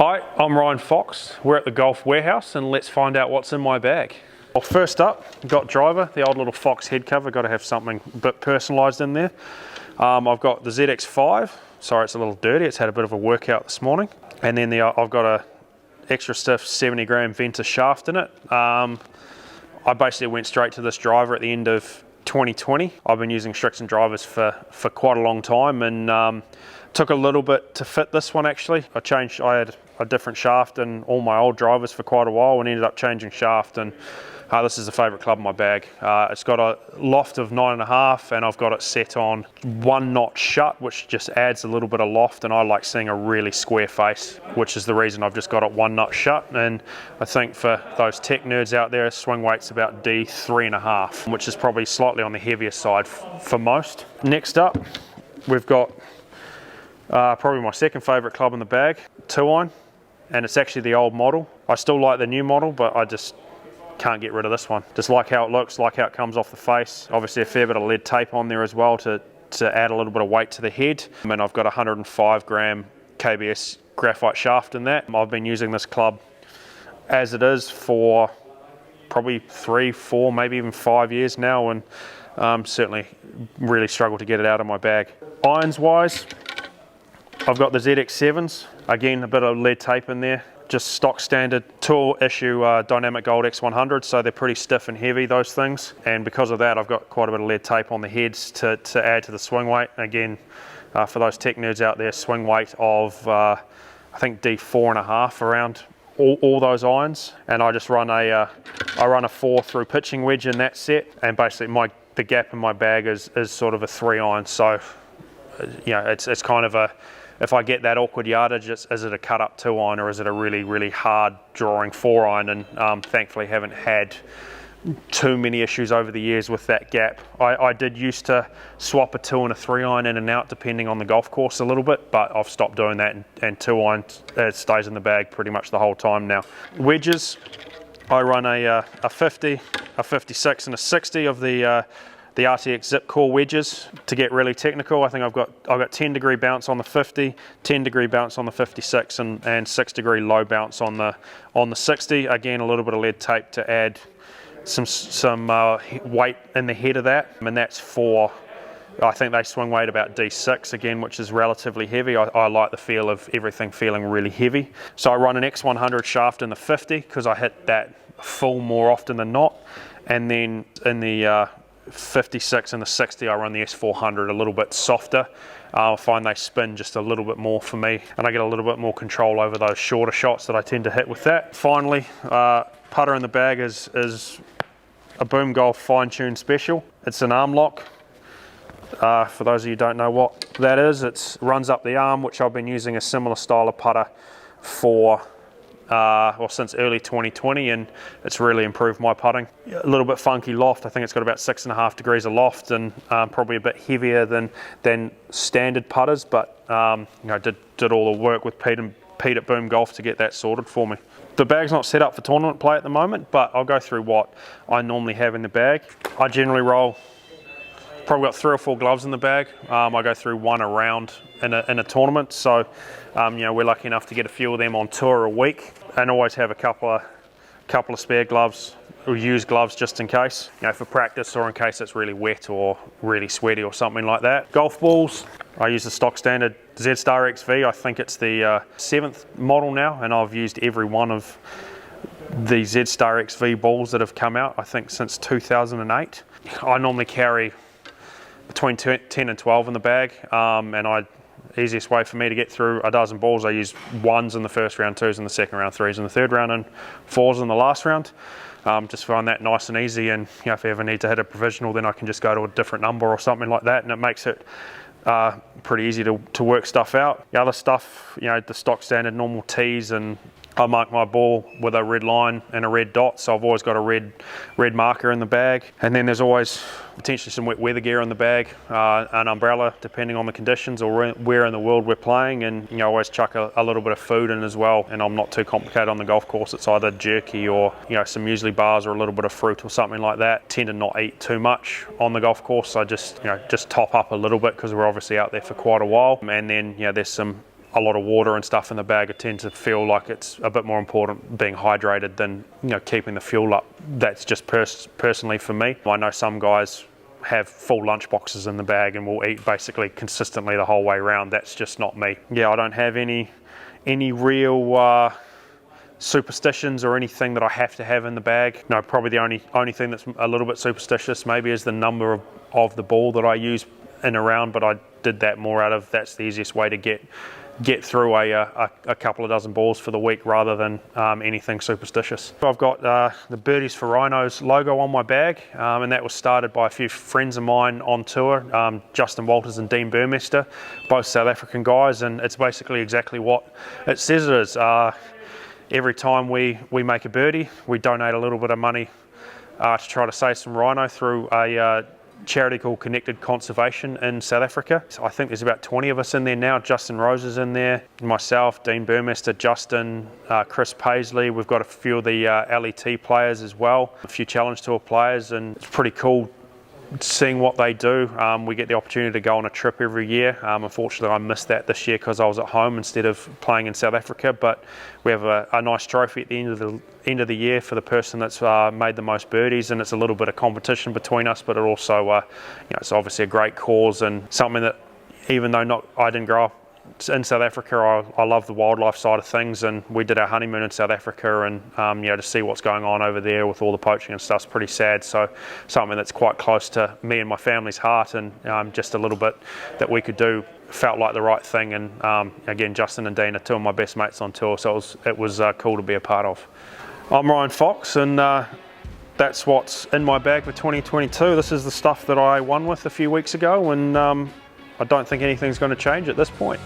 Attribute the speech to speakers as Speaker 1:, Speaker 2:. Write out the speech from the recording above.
Speaker 1: Hi, I'm Ryan Fox. We're at the Golf Warehouse and let's find out what's in my bag. Well, first up, got driver, the old little Fox head cover. Got to have something a bit personalised in there. I've got the ZX5. Sorry, it's a little dirty. It's had a bit of a workout this morning. And then I've got a extra stiff 70 gram Venta shaft in it. I basically went straight to this driver at the end of 2020. I've been using Srixon drivers for quite a long time, and took a little bit to fit this one actually. I had a different shaft in all my old drivers for quite a while and ended up changing shaft, and this is a favourite club in my bag. It's got a loft of 9.5 and I've got it set on 1 knot shut, which just adds a little bit of loft, and I like seeing a really square face, which is the reason I've just got it 1 knot shut. And I think for those tech nerds out there, swing weight's about D3.5, which is probably slightly on the heavier side for most. Next up, we've got probably my second favourite club in the bag, 2-iron, and it's actually the old model. I still like the new model, but I just can't get rid of this one. Just like how it looks, like how it comes off the face. Obviously a fair bit of lead tape on there as well to add a little bit of weight to the head. And I've got a 105 gram KBS graphite shaft in that. I've been using this club as it is for probably 3, 4, maybe even 5 years now, and certainly really struggle to get it out of my bag. Irons wise, I've got the ZX7s. Again, a bit of lead tape in there. Just stock standard tour issue Dynamic Gold X100, so they're pretty stiff and heavy, those things. And because of that, I've got quite a bit of lead tape on the heads to add to the swing weight. Again, for those tech nerds out there, swing weight of I think D4.5 around all those irons. And I just run a 4 through pitching wedge in that set, and basically the gap in my bag is sort of a 3-iron. So you know, it's kind of a, if I get that awkward yardage, is it a cut up 2-iron or is it a really, really hard drawing 4-iron? And thankfully haven't had too many issues over the years with that gap. I did used to swap a 2 and a 3-iron in and out depending on the golf course a little bit, but I've stopped doing that, and 2-iron stays in the bag pretty much the whole time now. Wedges, I run a 50, a 56 and a 60 of the RTX Zip Core wedges. To get really technical, I think I've got 10 degree bounce on the 50, 10 degree bounce on the 56, and 6 degree low bounce on the 60. Again, a little bit of lead tape to add some weight in the head of that, and that's for, I think they swing weight about D6 again, which is relatively heavy. I like the feel of everything feeling really heavy. So I run an X100 shaft in the 50 because I hit that full more often than not, and then in the 56 and the 60 I run the S400 a little bit softer. I find they spin just a little bit more for me, and I get a little bit more control over those shorter shots that I tend to hit with that. Finally, putter in the bag is a Boom Golf fine-tuned special. It's an arm lock. For those of you who don't know what that is, it runs up the arm, which I've been using a similar style of putter for since early 2020, and it's really improved my putting. A little bit funky loft. I think it's got about 6.5 degrees of loft, and probably a bit heavier than standard putters, but you know, did all the work with Pete at Boom Golf to get that sorted for me. The bag's not set up for tournament play at the moment, but I'll go through what I normally have in the bag. I generally roll, probably got 3 or 4 gloves in the bag. I go through 1 a round in a tournament, so you know, we're lucky enough to get a few of them on tour a week, and always have a couple of spare gloves or used gloves just in case, you know, for practice or in case it's really wet or really sweaty or something like that. Golf balls, I use the stock standard Z-Star XV. I think it's the 7th model now, and I've used every one of the Z-Star XV balls that have come out, I think since 2008. I normally carry between 10 and 12 in the bag, and easiest way for me to get through a dozen balls, I use 1s in the first round, 2s in the second round, 3s in the third round, and 4s in the last round. Just find that nice and easy, and you know, if I ever need to hit a provisional, then I can just go to a different number or something like that, and it makes it pretty easy to work stuff out. The other stuff, you know, the stock standard normal tees, and I mark my ball with a red line and a red dot, so I've always got a red marker in the bag. And then there's always potentially some wet weather gear in the bag, an umbrella depending on the conditions or where in the world we're playing, and you know, always chuck a little bit of food in as well. And I'm not too complicated on the golf course. It's either jerky or, you know, some muesli bars or a little bit of fruit or something like that. Tend to not eat too much on the golf course, so just top up a little bit because we're obviously out there for quite a while. And then, you know, there's some a lot of water and stuff in the bag, I tend to feel like it's a bit more important being hydrated than, you know, keeping the fuel up. That's just personally for me. I know some guys have full lunch boxes in the bag and will eat basically consistently the whole way around. That's just not me. Yeah, I don't have any real superstitions or anything that I have to have in the bag. No, probably the only thing that's a little bit superstitious maybe is the number of the ball that I use in a round, but I did that more out of that's the easiest way to get through a couple of dozen balls for the week rather than anything superstitious. I've got the Birdies for Rhinos logo on my bag, and that was started by a few friends of mine on tour, Justin Walters and Dean Burmester, both South African guys, and it's basically exactly what it says it is. Every time we make a birdie, we donate a little bit of money to try to save some rhino through a charity called Connected Conservation in South Africa. So I think there's about 20 of us in there now. Justin Rose is in there, myself, Dean Burmester, Justin, Chris Paisley. We've got a few of the LET players as well, a few Challenge Tour players, and it's pretty cool seeing what they do. We get the opportunity to go on a trip every year. Unfortunately, I missed that this year because I was at home instead of playing in South Africa, but we have a nice trophy at the end of the year for the person that's made the most birdies, and it's a little bit of competition between us, but it also, you know, it's obviously a great cause and something that, even though I didn't grow up in South Africa, I love the wildlife side of things, and we did our honeymoon in South Africa, and you know, to see what's going on over there with all the poaching and stuff's pretty sad. So something that's quite close to me and my family's heart, and just a little bit that we could do felt like the right thing. And again, Justin and Dean are two of my best mates on tour, so it was cool to be a part of. I'm Ryan Fox, and that's what's in my bag for 2022. This is the stuff that I won with a few weeks ago, and I don't think anything's going to change at this point.